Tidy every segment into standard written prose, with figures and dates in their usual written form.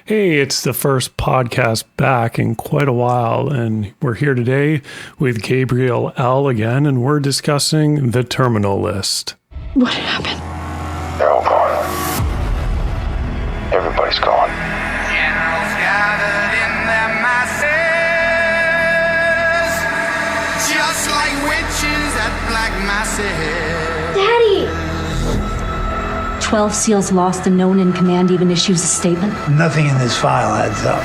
Hey, it's the first podcast back in quite a while, and we're here today with Gabriel L again, and we're discussing the terminal list. What happened? They're all gone. Everybody's gone. Generals gathered in their masses, just like witches at black masses. Daddy! 12 SEALs lost and no one in command even issues a statement. Nothing in this file adds up.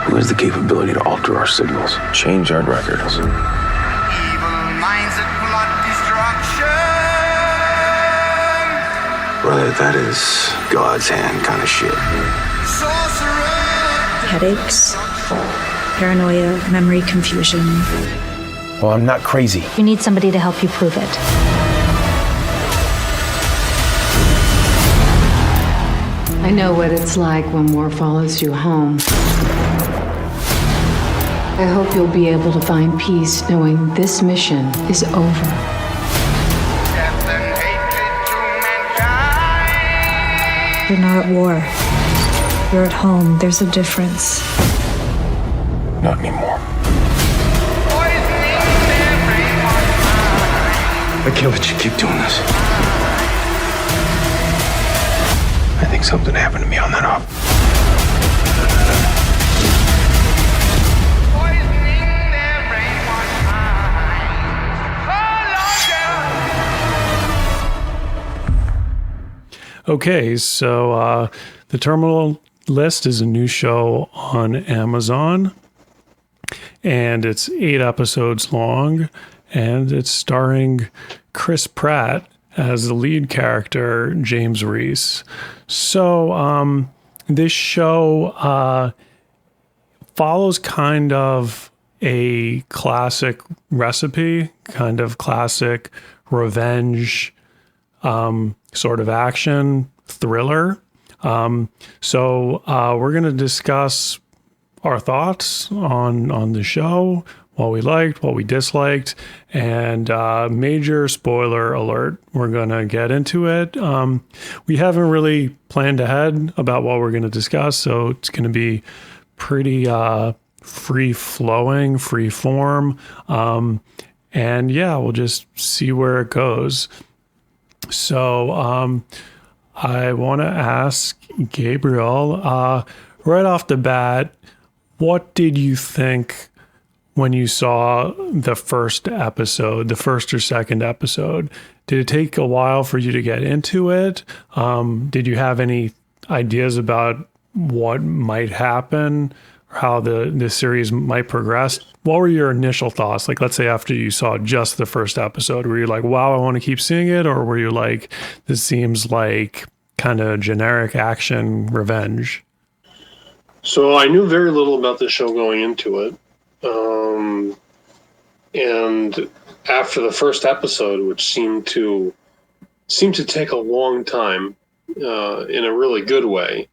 Who has the capability to alter our signals, change our records? Evil minds that plot destruction. Brother, that is God's hand kind of shit. Sorcerer. Headaches, paranoia, memory confusion. Well, I'm not crazy. You need somebody to help you prove it. I know what it's like when war follows you home. I hope you'll be able to find peace knowing this mission is over. Death and hatred to mankind. You're not at war. You're at home. There's a difference. Not anymore. Poisoning everyone's mind. I can't let you keep doing this. I think something happened to me on that op. Poisoning everyone's mind. Oh, Okay, so the terminal list is a new show on Amazon, and it's 8 episodes long, and it's starring Chris Pratt as the lead character, James Reese. So this show follows kind of a classic recipe, kind of classic revenge sort of action thriller. So we're going to discuss our thoughts on the show, what we liked, what we disliked, and major spoiler alert, we're going to get into it. We haven't really planned ahead about what we're going to discuss, so it's going to be pretty free-flowing, free-form, and yeah, we'll just see where it goes. So I want to ask Gabriel, right off the bat, what did you think when you saw the first episode, the first or second episode? Did it take a while for you to get into it? Did you have any ideas about what might happen, or how the series might progress? What were your initial thoughts? Like, let's say after you saw just the first episode, were you like, wow, I want to keep seeing it? Or were you like, this seems like kind of generic action revenge? So I knew very little about the show going into it. And after the first episode, which seemed to take a long time, in a really good way,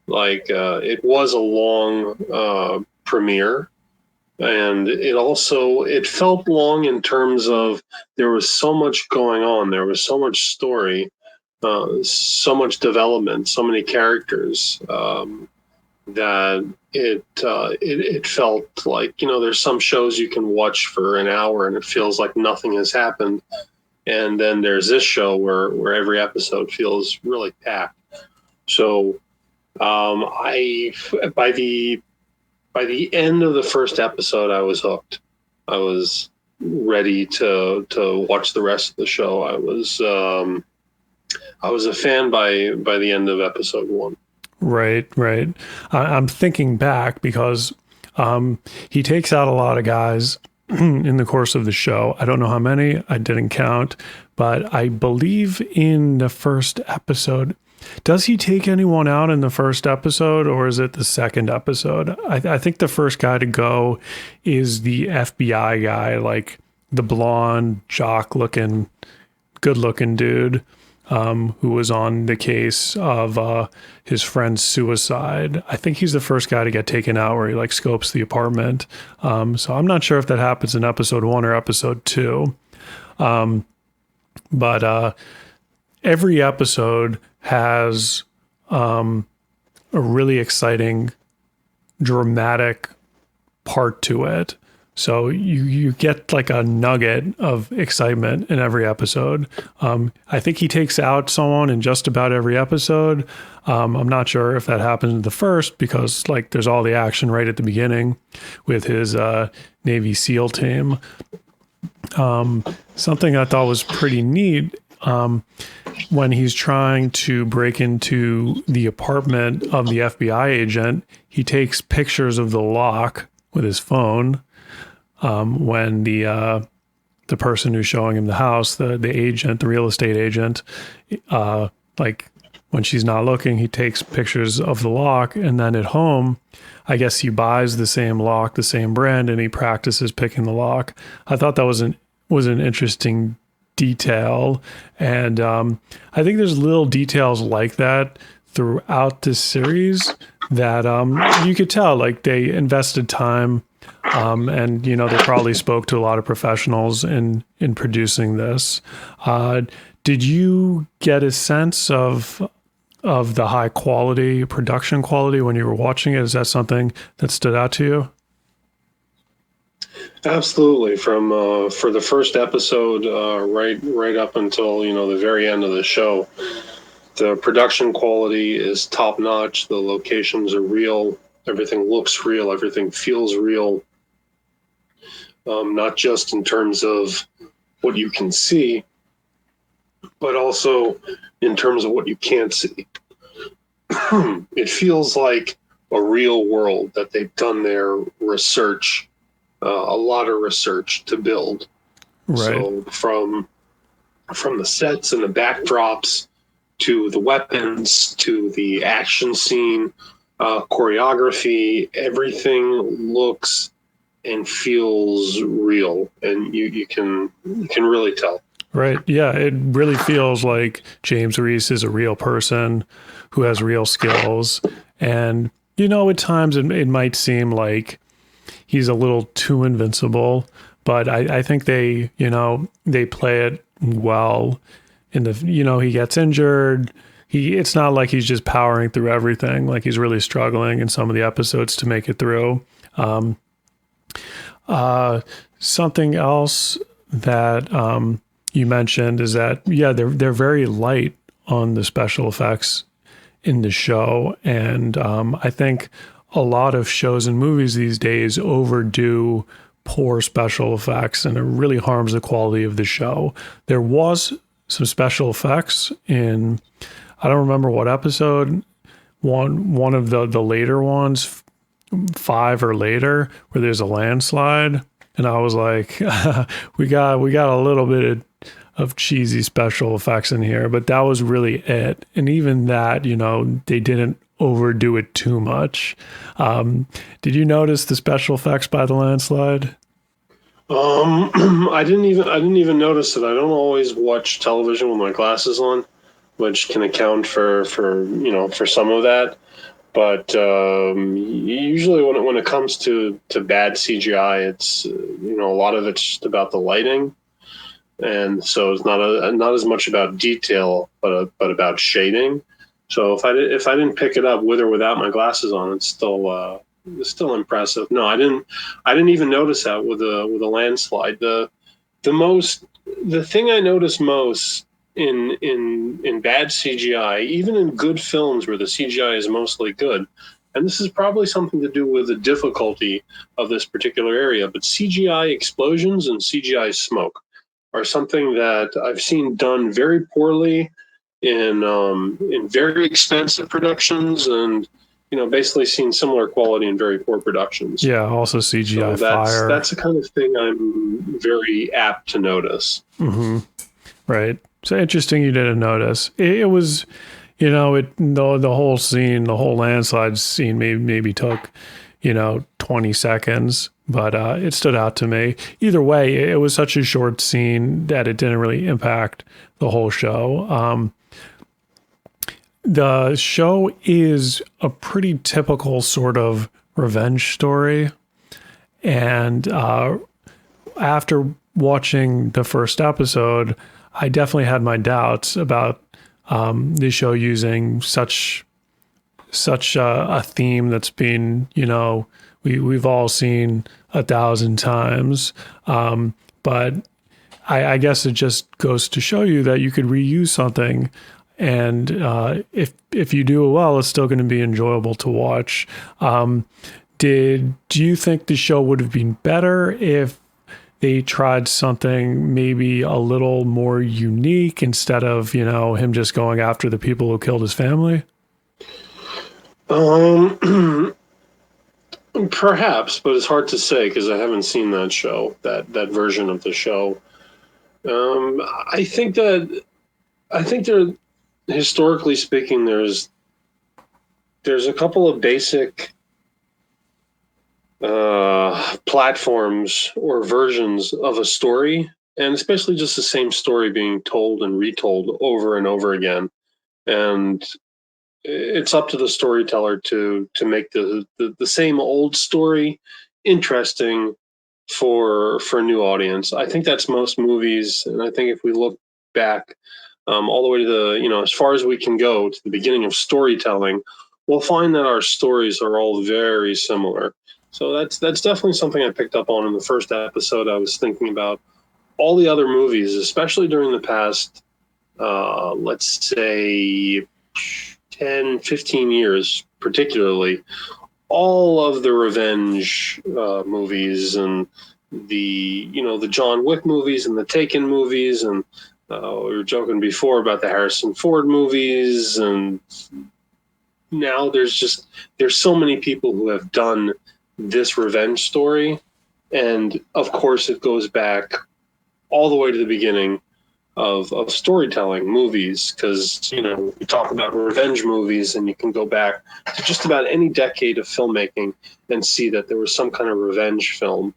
like it was a long premiere, and it felt long in terms of there was so much going on, there was so much story, so much development, so many characters. That it felt like, there's some shows you can watch for an hour and it feels like nothing has happened, and then there's this show where every episode feels really packed. So by the end of the first episode, I was hooked. I was ready to watch the rest of the show. I was a fan by the end of episode 1. Right. I'm thinking back because he takes out a lot of guys in the course of the show. I don't know how many, I didn't count, but I believe in the first episode, does he take anyone out in the first episode, or is it the second episode? I think the first guy to go is the FBI guy, like the blonde, jock-looking, good-looking dude. Who was on the case of his friend's suicide. I think he's the first guy to get taken out, where he like scopes the apartment. So I'm not sure if that happens in episode 1 or episode 2. But every episode has a really exciting, dramatic part to it. So you get like a nugget of excitement in every episode. I think he takes out someone in just about every episode. I'm not sure if that happens in the first because like there's all the action right at the beginning with his Navy SEAL team. Something I thought was pretty neat when he's trying to break into the apartment of the FBI agent, he takes pictures of the lock with his phone. When the person who's showing him the house, the agent, the real estate agent, like when she's not looking, he takes pictures of the lock, and then at home, I guess he buys the same lock, the same brand, and he practices picking the lock. I thought that was an interesting detail, and I think there's little details like that throughout this series that you could tell like they invested time. And you know they probably spoke to a lot of professionals in producing this. Did you get a sense of the high quality production quality when you were watching it? Is that something that stood out to you? Absolutely. From for the first episode, right up until the very end of the show, the production quality is top notch. The locations are real. Everything looks real. Everything feels real. Not just in terms of what you can see, but also in terms of what you can't see. It feels like a real world that they've done their research, a lot of research to build. Right. So from the sets and the backdrops to the weapons to the action scene, choreography, everything looks and feels real, and you can really tell. Right. Yeah, it really feels like James Reese is a real person who has real skills. And, at times it might seem like he's a little too invincible, but I think they play it well in the, he gets injured. It's not like he's just powering through everything. Like he's really struggling in some of the episodes to make it through. Something else that you mentioned is that they're very light on the special effects in the show, and I think a lot of shows and movies these days overdo poor special effects, and it really harms the quality of the show. There was some special effects in, I don't remember what episode, one of the later ones, 5 or later, where there's a landslide, and I was like, we got a little bit of cheesy special effects in here, but that was really it. And even that, they didn't overdo it too much. Did you notice the special effects by the landslide? I didn't even notice it. I don't always watch television with my glasses on, which can account for some of that. But usually when it comes to bad CGI, it's a lot of it's just about the lighting, and so it's not as much about detail, but about shading. So if I didn't pick it up with or without my glasses on, it's still impressive. No, I didn't even notice that with a landslide. The thing I noticed most in bad CGI, even in good films where the CGI is mostly good, and this is probably something to do with the difficulty of this particular area, but CGI explosions and CGI smoke are something that I've seen done very poorly in very expensive productions, and basically seen similar quality in very poor productions. Yeah, also CGI fire. That's the kind of thing I'm very apt to notice. Mm-hmm. Right. So interesting you didn't notice. It was, the whole scene, the whole landslide scene maybe took, 20 seconds, but it stood out to me. Either way, it was such a short scene that it didn't really impact the whole show. The show is a pretty typical sort of revenge story. And after watching the first episode, I definitely had my doubts about the show using such such a theme that's been, we've all seen 1,000 times. But I guess it just goes to show you that you could reuse something, and if you do it well, it's still going to be enjoyable to watch. Do you think the show would have been better if they tried something maybe a little more unique instead of, him just going after the people who killed his family? Perhaps, but it's hard to say because I haven't seen that show, that version of the show. I think there, historically speaking, there's a couple of basic platforms or versions of a story, and especially just the same story being told and retold over and over again. And it's up to the storyteller to make the same old story interesting for a new audience. I think that's most movies, and I think if we look back all the way to the, as far as we can go to the beginning of storytelling, we'll find that our stories are all very similar. So that's definitely something I picked up on in the first episode. I was thinking about all the other movies, especially during the past, let's say 10, 15 years, particularly, all of the revenge movies and the John Wick movies and the Taken movies, and we were joking before about the Harrison Ford movies, and now there's so many people who have done this revenge story, and of course it goes back all the way to the beginning of storytelling movies, because we talk about revenge movies and you can go back to just about any decade of filmmaking and see that there was some kind of revenge film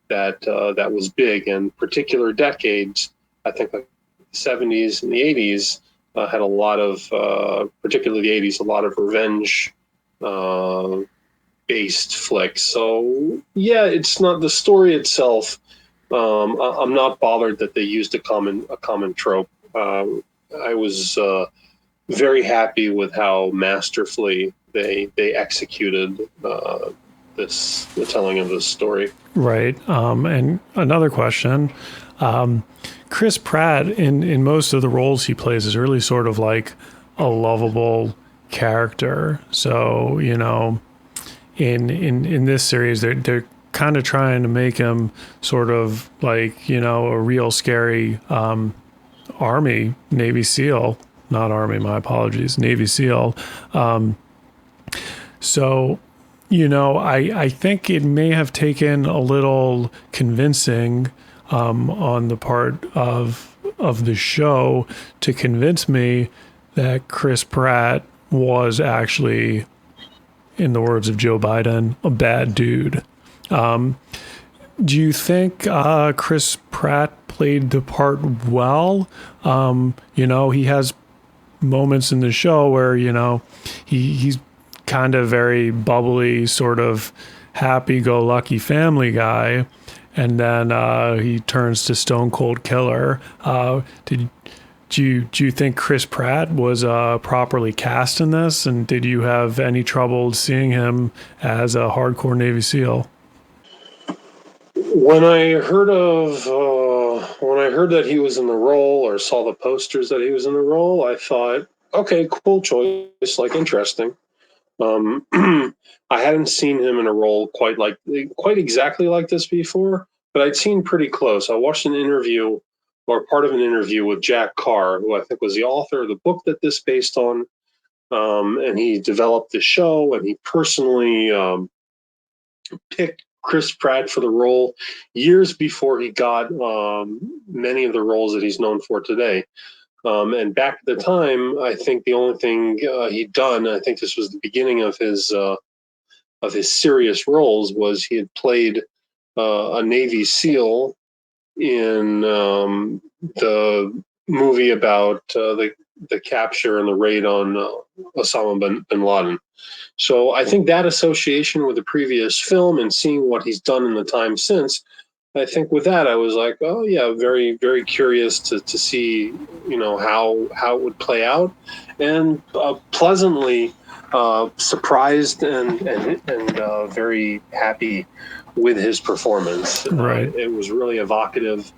that was big. And particular decades, I think like the 70s and the 80s had a lot of, particularly the 80s, a lot of revenge based flicks. So yeah, it's not the story itself. I'm not bothered that they used a common trope. I was very happy with how masterfully they executed the telling of this story. Right. And another question, Chris Pratt in most of the roles he plays is really sort of like a lovable character. So, in this series, they're kind of trying to make him sort of like, a real scary Army, Navy SEAL, not Army, my apologies, Navy SEAL. So, I think it may have taken a little convincing on the part of the show to convince me that Chris Pratt was actually, in the words of Joe Biden, a bad dude. Do you think Chris Pratt played the part well? He has moments in the show where, he's kind of very bubbly, sort of happy-go-lucky family guy, and then he turns to stone cold killer. Do you think Chris Pratt was properly cast in this, and did you have any trouble seeing him as a hardcore Navy SEAL? When I heard that he was in the role, or saw the posters that he was in the role, I thought, okay, cool choice, like interesting. I hadn't seen him in a role quite exactly like this before, but I'd seen pretty close. I watched an interview, or part of an interview, with Jack Carr, who I think was the author of the book that this based on, and he developed the show, and he personally picked Chris Pratt for the role years before he got many of the roles that he's known for today. And back at the time, I think the only thing he'd done, I think this was the beginning of his serious roles, was he had played a Navy SEAL in the movie about the capture and the raid on Osama bin Laden. So I think that association with the previous film and seeing what he's done in the time since I think with that, I was like, oh yeah, very, very curious to see, how it would play out, and pleasantly surprised and very happy with his performance. Right. It was really evocative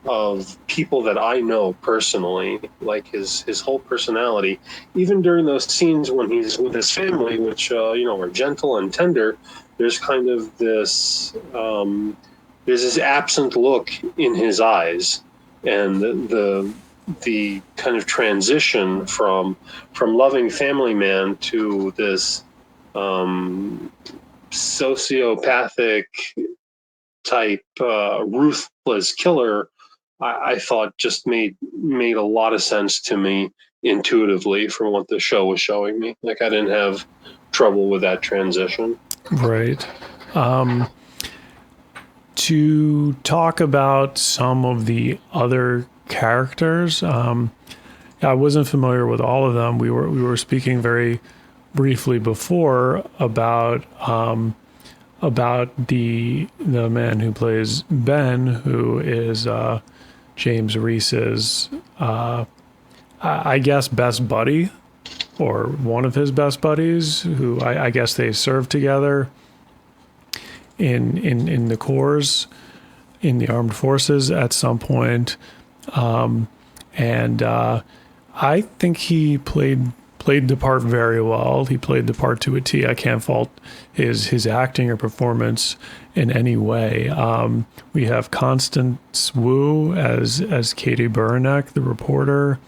of people that I know personally, like his whole personality. Even during those scenes when he's with his family, which are gentle and tender, there's kind of this there's this absent look in his eyes, and the kind of transition from loving family man to this sociopathic type ruthless killer, I thought just made a lot of sense to me intuitively from what the show was showing me. Like, I didn't have trouble with that transition. Right. To talk about some of the other characters, I wasn't familiar with all of them. We were speaking very briefly before about the man who plays Ben, who is James Reese's, I guess, best buddy, or one of his best buddies, who I guess they served together in the corps, in the armed forces at some point. And I think he played the part very well. He played the part to a T. I can't fault his acting or performance in any way. We have Constance Wu as Katie Buranek, the reporter.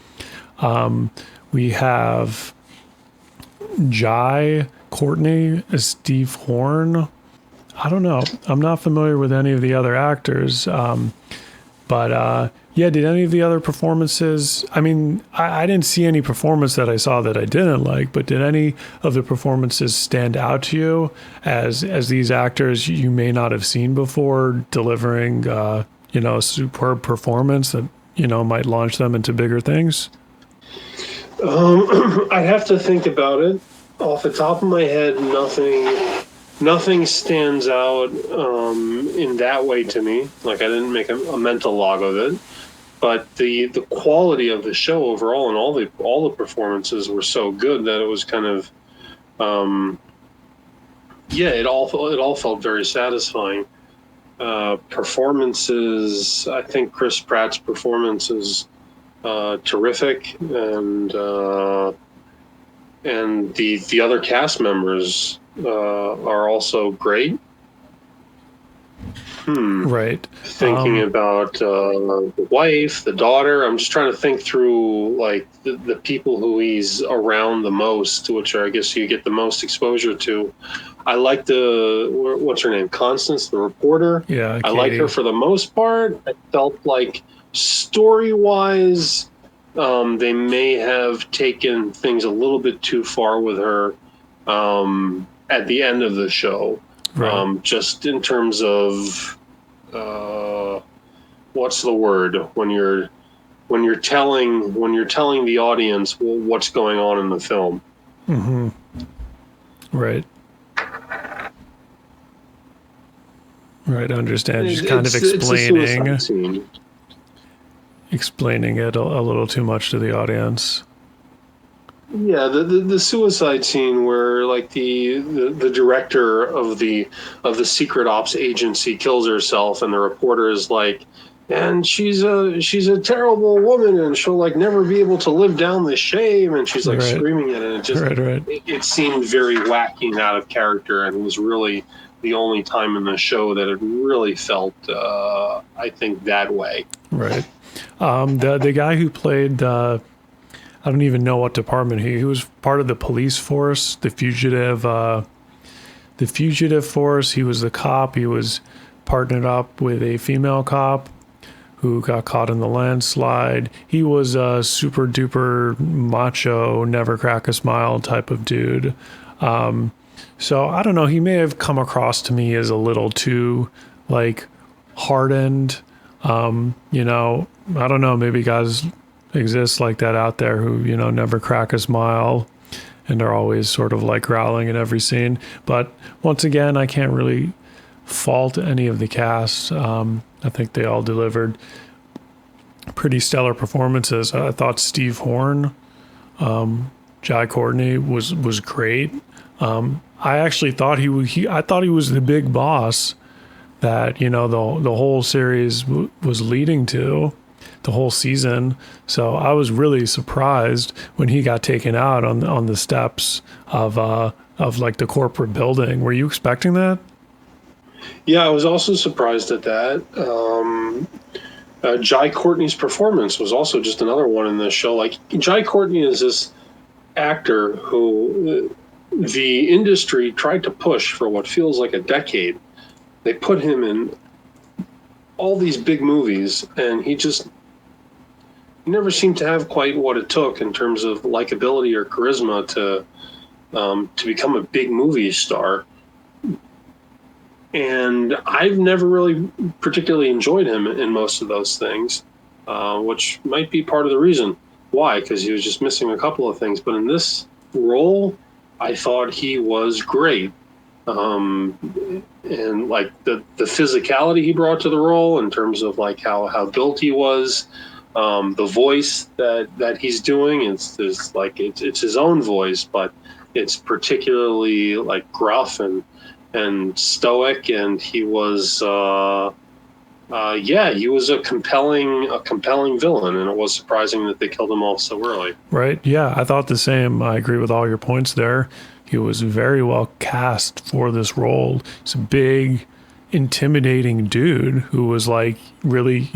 We have Jai Courtney as Steve Horn. I don't know. I'm not familiar with any of the other actors. But did any of the other performances, I mean, I didn't see any performance that I saw that I didn't like, but did any of the performances stand out to you as these actors you may not have seen before delivering, a superb performance that, might launch them into bigger things? I'd have to think about it. Off the top of my head, nothing stands out in that way to me. Like, I didn't make a mental log of it, but the quality of the show overall and all the performances were so good that it was kind of it all felt very satisfying. Performances, I think Chris Pratt's performance is terrific, and the other cast members are also great. Right. Thinking about the wife, the daughter. I'm just trying to think through like the people who he's around the most, which are, I guess, you get the most exposure to. I like what's her name? Constance, the reporter. Yeah, I like her for the most part. I felt like story-wise, they may have taken things a little bit too far with her at the end of the show. Right. Just in terms of what's the word when you're telling the audience what's going on in the film. Mm-hmm. Right. Right. I understand. Just kind of explaining it a little too much to the audience. Yeah, the suicide scene where like the director of the secret ops agency kills herself, and the reporter is like, and she's a terrible woman, and she'll like never be able to live down the shame, and she's like screaming it, and it just it seemed very wacky and out of character, and it was really the only time in the show that it really felt I think that way. Right. The guy who played I don't even know what department he was part of the police force, the fugitive force. He was the cop. He was partnered up with a female cop who got caught in the landslide. He was a super duper macho, never crack a smile type of dude. So I don't know. He may have come across to me as a little too like hardened. I don't know. Maybe guys exist like that out there who, never crack a smile and are always sort of like growling in every scene. But once again, I can't really fault any of the cast. I think they all delivered pretty stellar performances. I thought Steve Horn, Jai Courtney was great. I actually thought I thought he was the big boss that the whole series was leading to, the whole season. So I was really surprised when he got taken out on the steps of like the corporate building. Were you expecting that? Yeah, I was also surprised at that. Jai Courtney's performance was also just another one in this show. Like, Jai Courtney is this actor who the industry tried to push for what feels like a decade. They put him in all these big movies, and he never seemed to have quite what it took in terms of likability or charisma to become a big movie star. And I've never really particularly enjoyed him in most of those things, which might be part of the reason why, because he was just missing a couple of things. But in this role, I thought he was great. And like the physicality he brought to the role in terms of like how built he was, the voice that he's doing, it's his own voice, but it's particularly like gruff and stoic, and he was he was a compelling villain, and it was surprising that they killed him off so early. Right. Yeah, I thought the same. I agree with all your points there. He was very well cast for this role. He's a big, intimidating dude who was like really,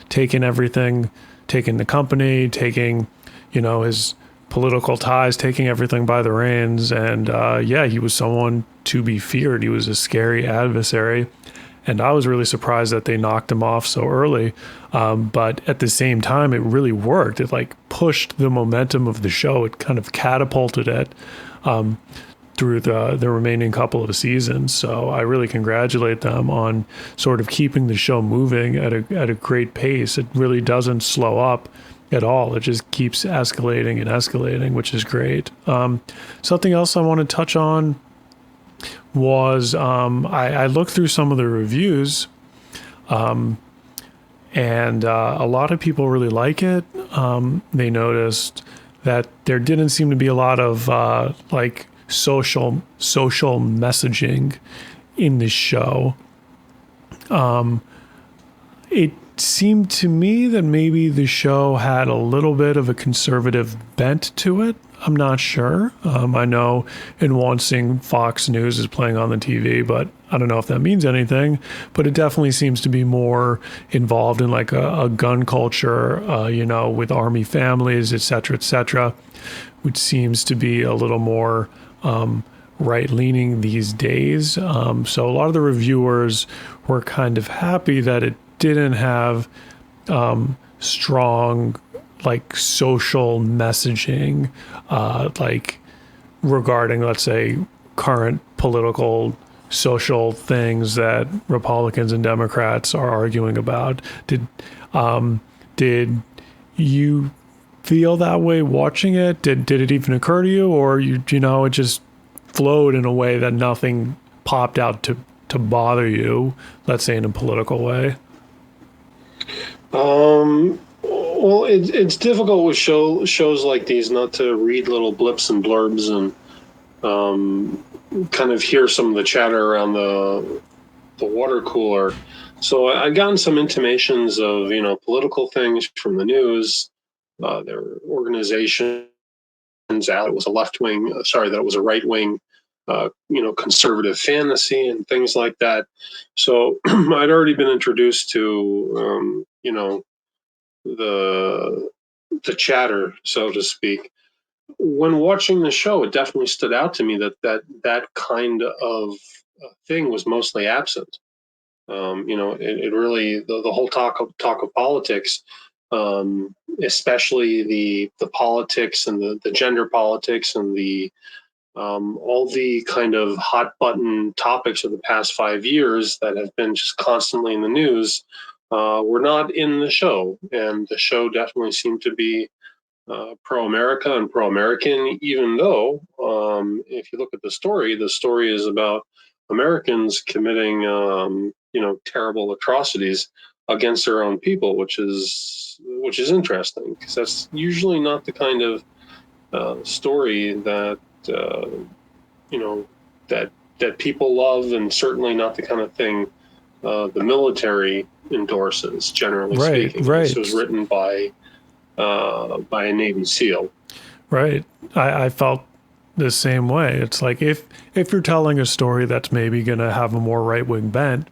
taking everything, taking the company, taking, his political ties, taking everything by the reins. And he was someone to be feared. He was a scary adversary. And I was really surprised that they knocked him off so early. But at the same time, it really worked. It like pushed the momentum of the show. It kind of catapulted it through the remaining couple of seasons. So I really congratulate them on sort of keeping the show moving at a great pace. It really doesn't slow up at all. It just keeps escalating and escalating, which is great. Something else I want to touch on was I looked through some of the reviews, and a lot of people really like it. They noticed that there didn't seem to be a lot of like social messaging in the show. It seemed to me that maybe the show had a little bit of a conservative bent to it. I'm not sure. I know in one scene Fox News is playing on the TV, but I don't know if that means anything. But it definitely seems to be more involved in like a gun culture, with army families, et cetera, which seems to be a little more right-leaning these days. So a lot of the reviewers were kind of happy that it didn't have strong like social messaging, like regarding, let's say, current political social things that Republicans and Democrats are arguing about. Did you feel that way watching it? Did it even occur to you, or it just flowed in a way that nothing popped out to bother you, let's say in a political way? Well, it's difficult with shows like these not to read little blips and blurbs and kind of hear some of the chatter around the water cooler. So I've gotten some intimations of political things from the news. There were organizations out. It was a left wing. That it was a right wing. Conservative fantasy and things like that. So I'd already been introduced to the chatter, so to speak. When watching the show, it definitely stood out to me that kind of thing was mostly absent. It really the whole talk of politics, especially the politics and the gender politics and the all the kind of hot button topics of the past 5 years that have been just constantly in the news were not in the show. And the show definitely seemed to be pro-America and pro-American, even though if you look at the story is about Americans committing, terrible atrocities against their own people, which is interesting because that's usually not the kind of story that you know that people love, and certainly not the kind of thing the military endorses. Generally speaking, Right. This was written by a Navy SEAL. Right. I felt the same way. It's like if you're telling a story that's maybe going to have a more right wing bent,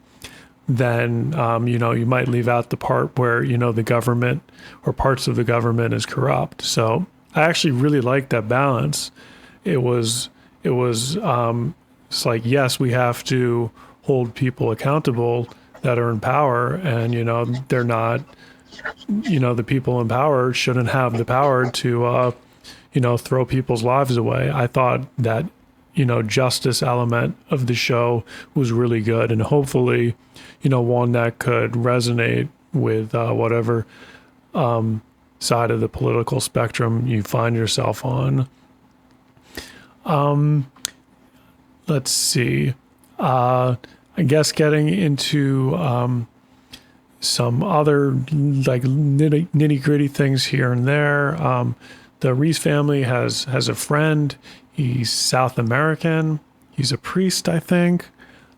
then you might leave out the part where the government or parts of the government is corrupt. So I actually really liked that balance. It's like, yes, we have to hold people accountable that are in power, and they're not. The people in power shouldn't have the power to throw people's lives away. I thought that, justice element of the show was really good, and hopefully, one that could resonate with whatever side of the political spectrum you find yourself on. Let's see. I guess getting into some other like nitty gritty things here and there. The Reese family has a friend. He's South American. He's a priest, I think.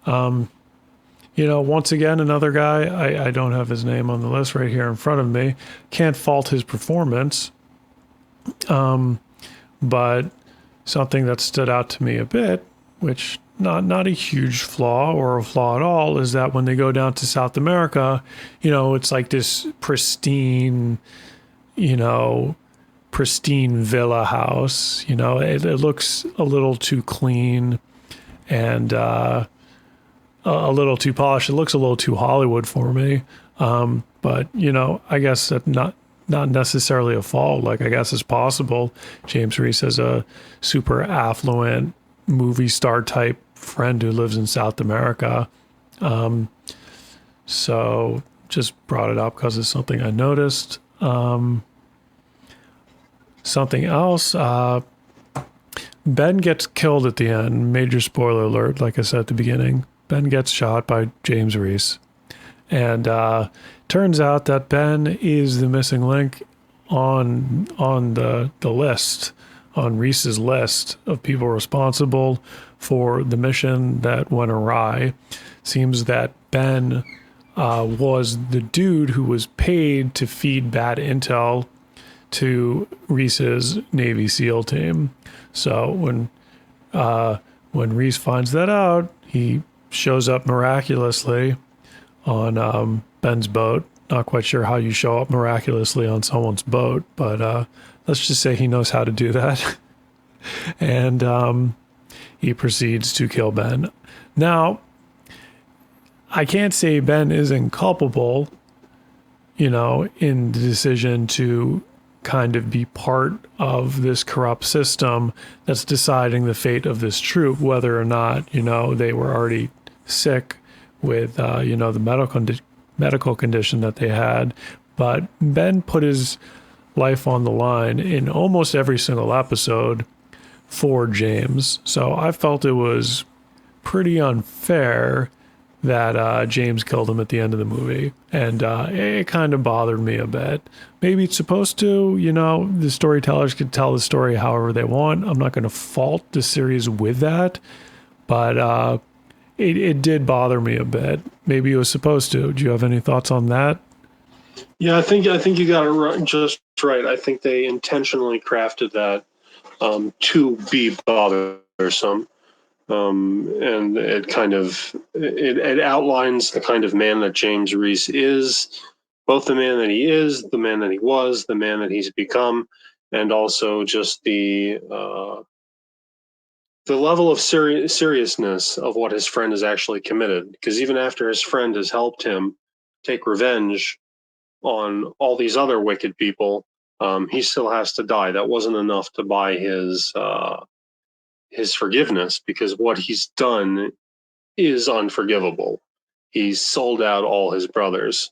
Once again, another guy. I don't have his name on the list right here in front of me. Can't fault his performance. But something that stood out to me a bit, which not a huge flaw or a flaw at all, is that when they go down to South America, it's like this pristine villa house. It looks a little too clean and a little too polished. It looks a little too Hollywood for me. But I guess that not necessarily a fault. Like, I guess it's possible James Reese has a super affluent movie star type friend who lives in South America. So just brought it up because it's something I noticed. Something else, Ben gets killed at the end. Major spoiler alert, like I said at the beginning. Ben gets shot by James Reese. And turns out that Ben is the missing link on the list, on Reese's list of people responsible for the mission that went awry. Seems that Ben was the dude who was paid to feed bad intel to Reese's Navy SEAL team. So when Reese finds that out, he shows up miraculously on Ben's boat. Not quite sure how you show up miraculously on someone's boat, but let's just say he knows how to do that. And he proceeds to kill Ben. Now, I can't say Ben isn't culpable, in the decision to kind of be part of this corrupt system that's deciding the fate of this troop, whether or not, they were already sick with, the medical condition that they had. But Ben put his life on the line in almost every single episode for James. So I felt it was pretty unfair that James killed him at the end of the movie. And it kind of bothered me a bit. Maybe it's supposed to, the storytellers could tell the story however they want. I'm not going to fault the series with that. But it did bother me a bit. Maybe it was supposed to. Do you have any thoughts on that? Yeah, I think you got it just right. I think they intentionally crafted that to be bothersome. And it kind of it outlines the kind of man that James Reese is, both the man that he is, the man that he was, the man that he's become, and also just the level of seriousness of what his friend has actually committed. Because even after his friend has helped him take revenge on all these other wicked people, he still has to die. That wasn't enough to buy his forgiveness, because what he's done is unforgivable. He's sold out all his brothers.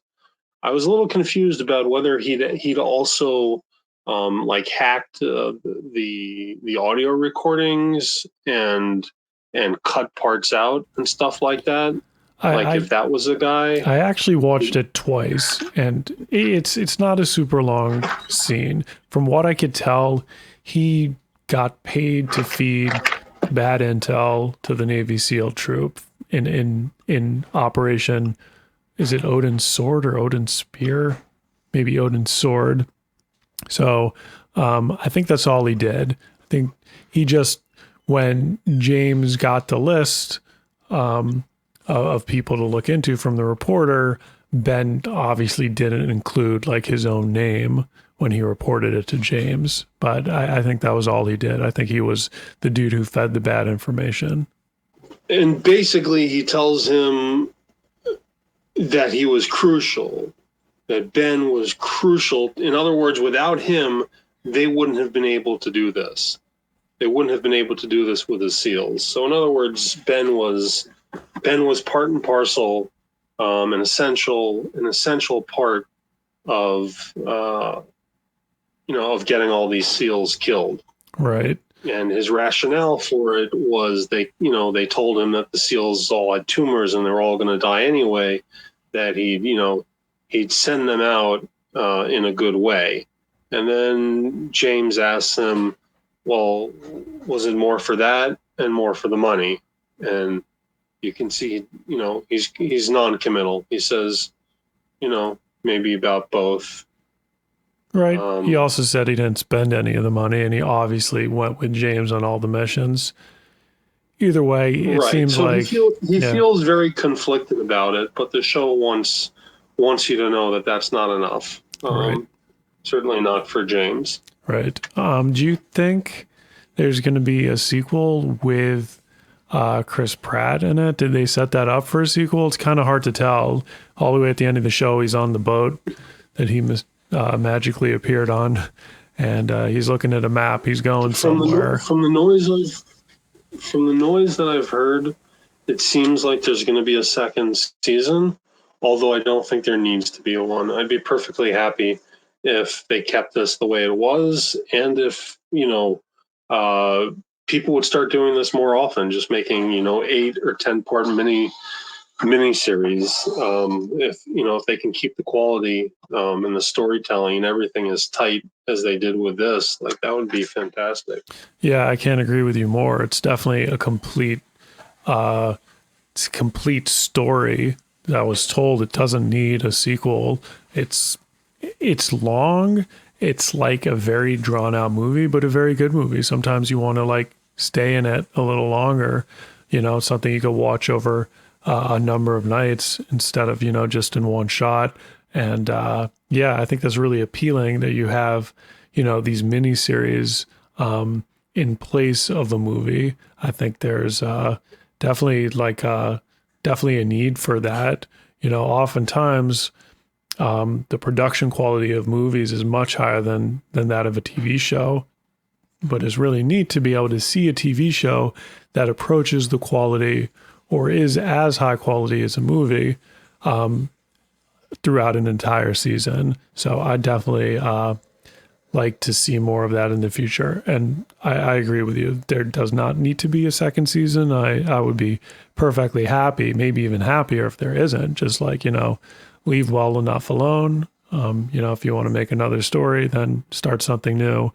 I was a little confused about whether he'd also hacked the audio recordings and and cut parts out and stuff like that. If that was a guy. I actually watched it twice, and it's not a super long scene. From what I could tell, he got paid to feed bad intel to the Navy SEAL troop in Operation. Is it Odin's Sword or Odin's Spear? Maybe Odin's Sword. So I think that's all he did. I think he just, when James got the list of people to look into from the reporter, Ben obviously didn't include like his own name when he reported it to James. But I think that was all he did. I think he was the dude who fed the bad information. And basically he tells him that he was crucial, that Ben was crucial. In other words, without him, they wouldn't have been able to do this. They wouldn't have been able to do this with the SEALs. So in other words, Ben was part and parcel, an essential part of of getting all these SEALs killed. Right. And his rationale for it was they told him that the SEALs all had tumors and they're all going to die anyway, that he'd send them out in a good way. And then James asks him, well, was it more for that and more for the money? And you can see, he's non-committal. He says, maybe about both. Right. He also said he didn't spend any of the money, and he obviously went with James on all the missions. Either way, it seems so like he feels very conflicted about it, but the show wants you to know that that's not enough. Right. Certainly not for James. Right. Do you think there's going to be a sequel with Chris Pratt in it? Did they set that up for a sequel? It's kind of hard to tell. All the way at the end of the show, he's on the boat that he magically appeared on, and he's looking at a map. He's going somewhere. From the noise that I've heard, it seems like there's going to be a second season, although I don't think there needs to be one. I'd be perfectly happy if they kept this the way it was, and if people would start doing this more often, just making 8 or 10 part miniseries. If they can keep the quality and the storytelling and everything as tight as they did with this, like, that would be fantastic. Yeah, I can't agree with you more. It's definitely a complete story that was told. It doesn't need a sequel. It's long. It's like a very drawn out movie, but a very good movie. Sometimes you want to like stay in it a little longer. Something you could watch over a number of nights instead of, just in one shot. And I think that's really appealing that you have, these miniseries in place of a movie. I think there's definitely a need for that. Oftentimes the production quality of movies is much higher than that of a TV show. But it's really neat to be able to see a TV show that approaches the quality or is as high quality as a movie throughout an entire season. So I definitely like to see more of that in the future. And I agree with you. There does not need to be a second season. I would be perfectly happy, maybe even happier if there isn't. Just like, leave well enough alone. If you want to make another story, then start something new.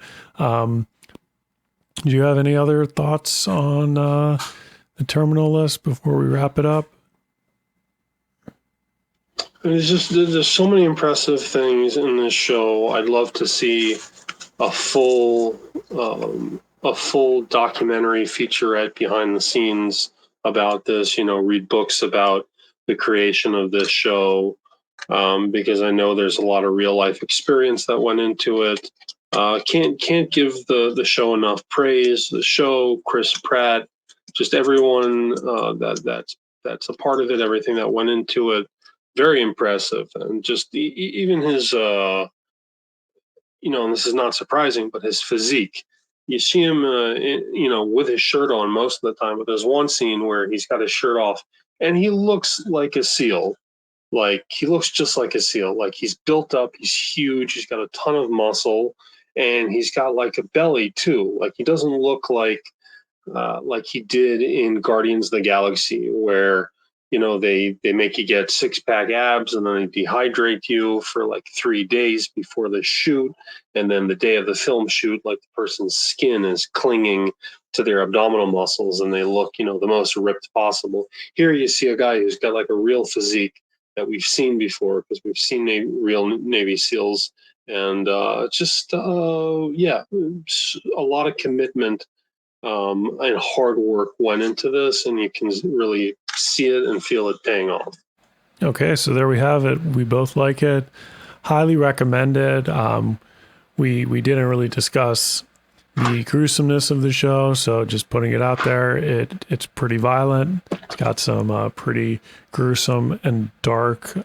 Do you have any other thoughts on the terminal list before we wrap it up? There's so many impressive things in this show. I'd love to see a full documentary featurette behind the scenes about this. Read books about the creation of this show, because I know there's a lot of real life experience that went into it. Can't give the show enough praise. The show, Chris Pratt, just everyone that's a part of it, everything that went into it, very impressive. And just even his, and this is not surprising, but his physique. You see him, with his shirt on most of the time. But there's one scene where he's got his shirt off, and he looks like a SEAL. Like, he looks just like a SEAL. Like, he's built up, he's huge, he's got a ton of muscle, and he's got like a belly too. Like, he doesn't look like like he did in Guardians of the Galaxy, where they make you get 6-pack abs and then they dehydrate you for like 3 days before the shoot, and then the day of the film shoot, like the person's skin is clinging to their abdominal muscles and they look the most ripped possible. Here you see a guy who's got like a real physique that we've seen before, because we've seen real Navy SEALs, and just yeah, a lot of commitment and hard work went into this, and you can really see it and feel it paying off. Okay, so there we have it. We both like it. Highly recommended. We didn't really discuss the gruesomeness of the show, so just putting it out there, it's pretty violent. It's got some pretty gruesome and dark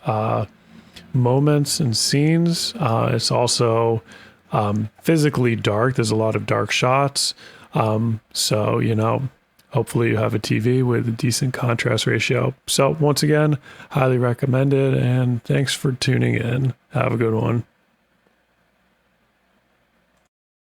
moments and scenes. It's also physically dark. There's a lot of dark shots. So, hopefully you have a TV with a decent contrast ratio. So once again, highly recommended, and thanks for tuning in. Have a good one.